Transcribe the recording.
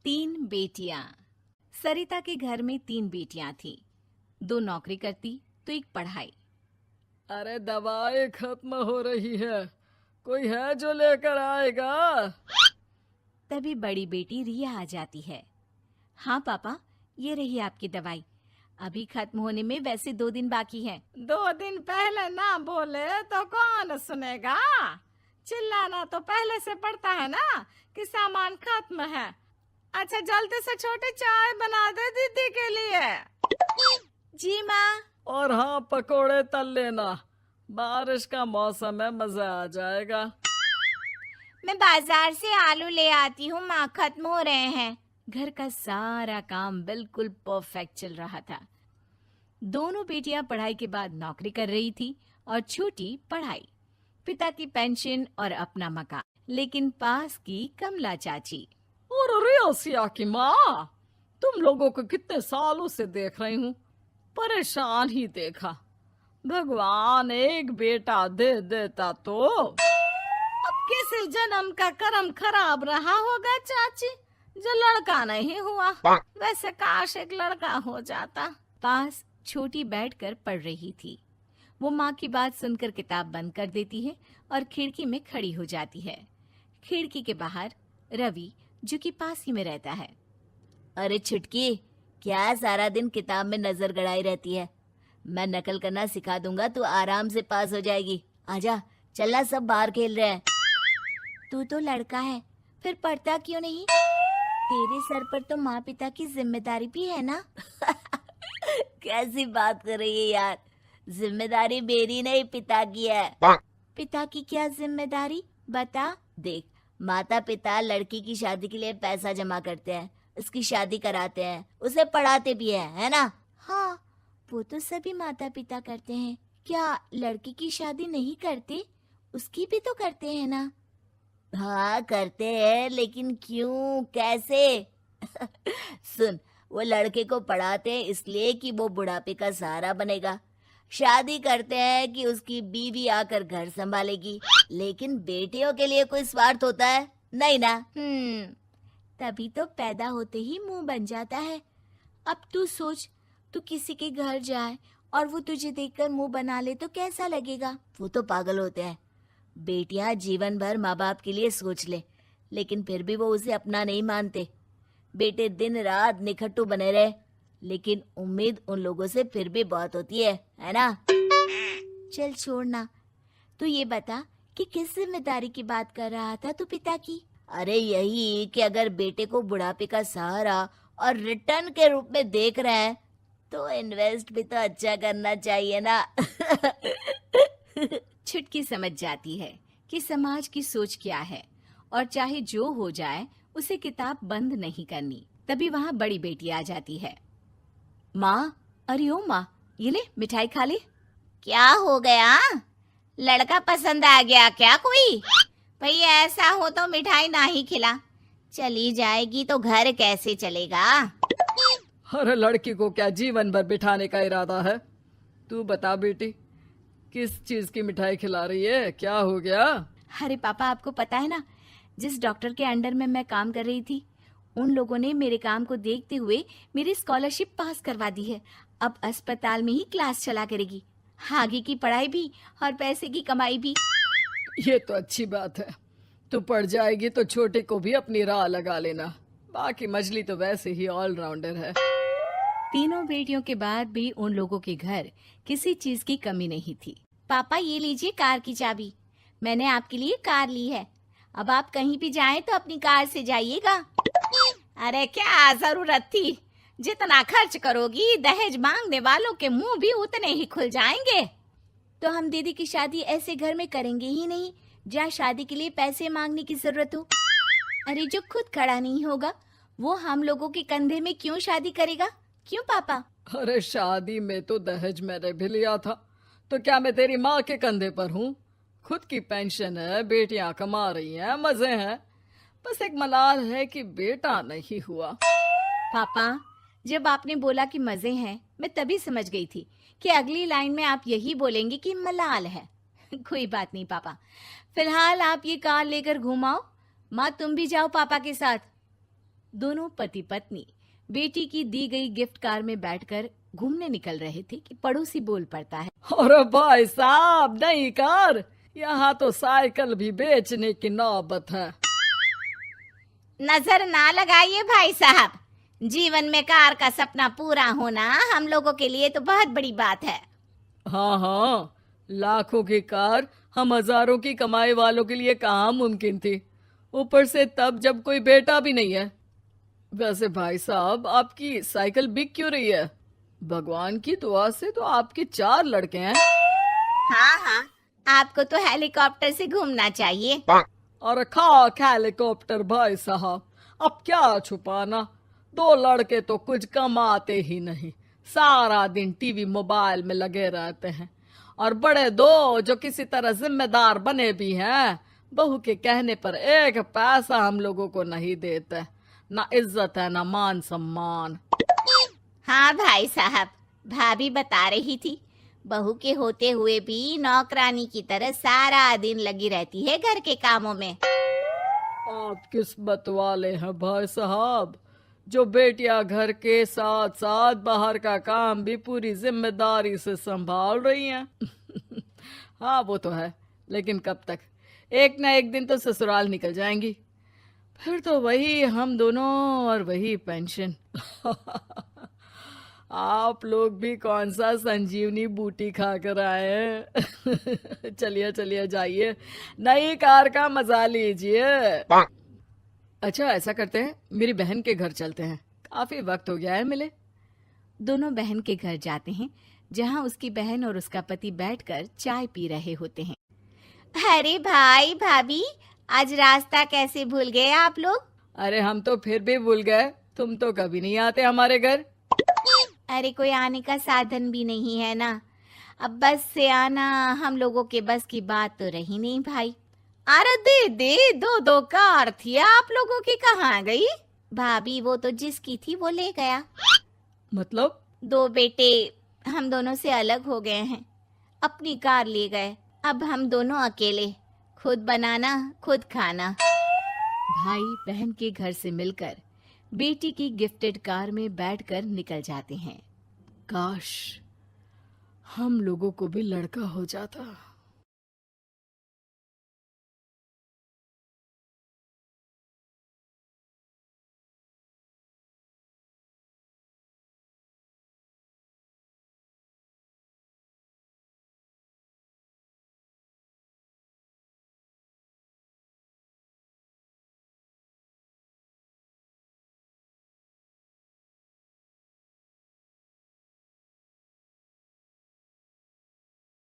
तीन बेटियां। सरिता के घर में तीन बेटियां थीं। दो नौकरी करती तो एक पढ़ाई। अरे दवाई खत्म हो रही है, कोई है जो लेकर आएगा? तभी बड़ी बेटी रिया आ जाती है। हाँ पापा, ये रही आपकी दवाई। अभी खत्म होने में वैसे 2 दिन बाकी है। 2 दिन पहले ना बोले तो कौन सुनेगा? चिल्लाना तो पहले से पड़ता है ना कि सामान खत्म है। अच्छा जल्दी से छोटी चाय बना दे दीदी के लिए। जी माँ। और हाँ, पकोड़े तल लेना, बारिश का मौसम है, मजा आ जाएगा। मैं बाजार से आलू ले आती हूँ माँ, खत्म हो रहे हैं। घर का सारा काम बिल्कुल परफेक्ट चल रहा था। दोनों बेटियां पढ़ाई के बाद नौकरी कर रही थी और छोटी पढ़ाई, पिता की पेंशन और अपना मकान। लेकिन पास की कमला चाची। और रियासिया की माँ, तुम लोगों को कितने सालों से देख रही हूँ, परेशान ही देखा। भगवान एक बेटा दे देता तो। अब किसी जन्म का कर्म खराब रहा होगा चाची, जो लड़का नहीं हुआ। वैसे काश एक लड़का हो जाता। पास छोटी बैठकर पढ़ रही थी। वो माँ की बात सुनकर किताब बंद कर देती है और खिड़की में खड़ी हो जाती है। खिड़की के बाहर रवि, जो कि पास ही में रहता है। अरे छुटकी, क्या सारा दिन किताब में नजर गड़ाई रहती है? मैं नकल करना सिखा दूंगा, तू आराम से पास हो जाएगी। आजा, चलना, सब बाहर खेल रहे हैं। तू तो लड़का है, फिर पढ़ता क्यों नहीं? तेरे सर पर तो माँ पिता की जिम्मेदारी भी है ना। कैसी बात कर रही है यार? जिम्मेदारी मेरी नहीं, पिता की है। पिता की क्या जिम्मेदारी, बता। देख, माता पिता लड़की की शादी के लिए पैसा जमा करते हैं, उसकी शादी कराते हैं, उसे पढ़ाते भी है ना? हाँ, वो तो सभी माता पिता करते हैं। क्या लड़की की शादी नहीं करते? उसकी भी तो करते हैं ना। हाँ करते हैं, लेकिन क्यों, कैसे? सुन, वो लड़के को पढ़ाते हैं इसलिए कि वो बुढ़ापे का सहारा बनेगा। शादी करते हैं कि उसकी बीवी आकर घर संभालेगी। लेकिन बेटियों के लिए कोई स्वार्थ होता है? नहीं ना। तभी तो पैदा होते ही मुंह बन जाता है। अब तू सोच, तू किसी के घर जाए और वो तुझे देखकर मुंह बना ले तो कैसा लगेगा? वो तो पागल होते हैं। बेटियां जीवन भर माँ बाप के लिए सोच ले, लेकिन फिर भी वो उसे अपना नहीं मानते। बेटे दिन रात निखट्टू बने रहे, लेकिन उम्मीद उन लोगों से फिर भी बहुत होती है ना? चल छोड़ना, तू ये बता कि किस जिम्मेदारी की बात कर रहा था तू पिता की? अरे यही कि अगर बेटे को बुढ़ापे का सहारा और रिटर्न के रूप में देख रहे हैं तो इन्वेस्ट भी तो अच्छा करना चाहिए ना। छुटकी समझ जाती है कि समाज की सोच क्या है और चाहे जो हो जाए उसे किताब बंद नहीं करनी। तभी वहाँ बड़ी बेटी आ जाती है। माँ, अरे ओ माँ, ये ले मिठाई खा ले। क्या हो गया? लड़का पसंद आ गया क्या कोई? भाई ऐसा हो तो मिठाई ना ही खिला, चली जाएगी तो घर कैसे चलेगा? अरे लड़की को क्या जीवन भर बिठाने का इरादा है? तू बता बेटी, किस चीज की मिठाई खिला रही है? क्या हो गया? अरे पापा, आपको पता है ना, जिस डॉक्टर के अंडर में मैं काम कर रही थी, उन लोगों ने मेरे काम को देखते हुए मेरी स्कॉलरशिप पास करवा दी है। अब अस्पताल में ही क्लास चला करेगी, आगे की पढ़ाई भी और पैसे की कमाई भी। ये तो अच्छी बात है। तू पढ़ जाएगी तो छोटे को भी अपनी राह लगा लेना। बाकी मछली तो वैसे ही ऑलराउंडर है। तीनों बेटियों के बाद भी उन लोगों के घर किसी चीज की कमी नहीं थी। पापा, ये लीजिए कार की चाबी, मैंने आपके लिए कार ली है। अब आप कहीं भी जाएं तो अपनी कार से जाइएगा। अरे क्या जरूरत थी? जितना खर्च करोगी दहेज मांगने वालों के मुंह भी उतने ही खुल जाएंगे। तो हम दीदी की शादी ऐसे घर में करेंगे ही नहीं जहाँ शादी के लिए पैसे मांगने की जरूरत हो। अरे जो खुद खड़ा नहीं होगा वो हम लोगों के कंधे में क्यों शादी करेगा? क्यों पापा? अरे शादी में तो दहेज मैंने भी लिया था, तो क्या मैं तेरी माँ के कंधे पर हूँ? खुद की पेंशन है, बेटियां कमा रही हैं, मजे हैं। बस एक मलाल है कि बेटा नहीं हुआ। पापा, जब आपने बोला कि मजे हैं, मैं तभी समझ गई थी कि अगली लाइन में आप यही बोलेंगे कि मलाल है। कोई बात नहीं पापा, फिलहाल आप ये कार लेकर घुमाओ। माँ, तुम भी जाओ पापा के साथ। दोनों पति पत्नी बेटी की दी गई गिफ्ट कार में बैठकर घूमने निकल रहे थे कि पड़ोसी बोल पड़ता है। अरे भाई साहब, नई कार, यहाँ तो साइकिल भी बेचने की नौबत है। नजर ना लगाइए भाई साहब, जीवन में कार का सपना पूरा होना हम लोगों के लिए तो बहुत बड़ी बात है। हाँ हाँ, लाखों की कार हम हजारों की कमाई वालों के लिए कहाँ मुमकिन थी, ऊपर से तब जब कोई बेटा भी नहीं है। वैसे भाई साहब, आपकी साइकिल बिक क्यों रही है? भगवान की दुआ से तो आपके 4 लड़के हैं। हाँ हाँ, आपको तो हेलीकॉप्टर से घूमना चाहिए। और खाक हेलीकॉप्टर भाई साहब, अब क्या छुपाना, 2 लड़के तो कुछ कमाते ही नहीं, सारा दिन टीवी मोबाइल में लगे रहते हैं। और बड़े 2 जो किसी तरह जिम्मेदार बने भी हैं, बहू के कहने पर 1 पैसा हम लोगों को नहीं देते, ना इज्जत है ना मान सम्मान। हाँ भाई साहब, भाभी बता रही थी, बहू के होते हुए भी नौकरानी की तरह सारा दिन लगी रहती है घर के कामों में। आप किस्मत वाले हैं भाई साहब, जो बेटियां घर के साथ साथ बाहर का काम भी पूरी जिम्मेदारी से संभाल रही हैं। हाँ वो तो है, लेकिन कब तक? एक ना एक दिन तो ससुराल निकल जाएंगी, फिर तो वही हम दोनों और वही पेंशन। आप लोग भी कौन सा संजीवनी बूटी खा कर आए हैं? चलिए चलिए, जाइए, नई कार का मजा लीजिए। अच्छा ऐसा करते हैं, मेरी बहन के घर चलते हैं, काफी वक्त हो गया है मिले। दोनों बहन के घर जाते हैं, जहाँ उसकी बहन और उसका पति बैठकर चाय पी रहे होते हैं। अरे भाई भाभी, आज रास्ता कैसे भूल गए आप लोग? अरे हम तो फिर भी भूल गए, तुम तो कभी नहीं आते हमारे घर। अरे कोई आने का साधन भी नहीं है ना, अब बस से आना हम लोगों के बस की बात तो रही नहीं भाई। अरे दीदी, 2 कार थी आप लोगों की, कहाँ गई? भाभी वो तो जिसकी थी वो ले गया। मतलब? 2 बेटे हम दोनों से अलग हो गए हैं, अपनी कार ले गए, अब हम दोनों अकेले, खुद बनाना खुद खाना। भाई बहन के घर से मिलकर बेटी की गिफ्टेड कार में बैठकर निकल जाते हैं। काश हम लोगों को भी लड़का हो जाता।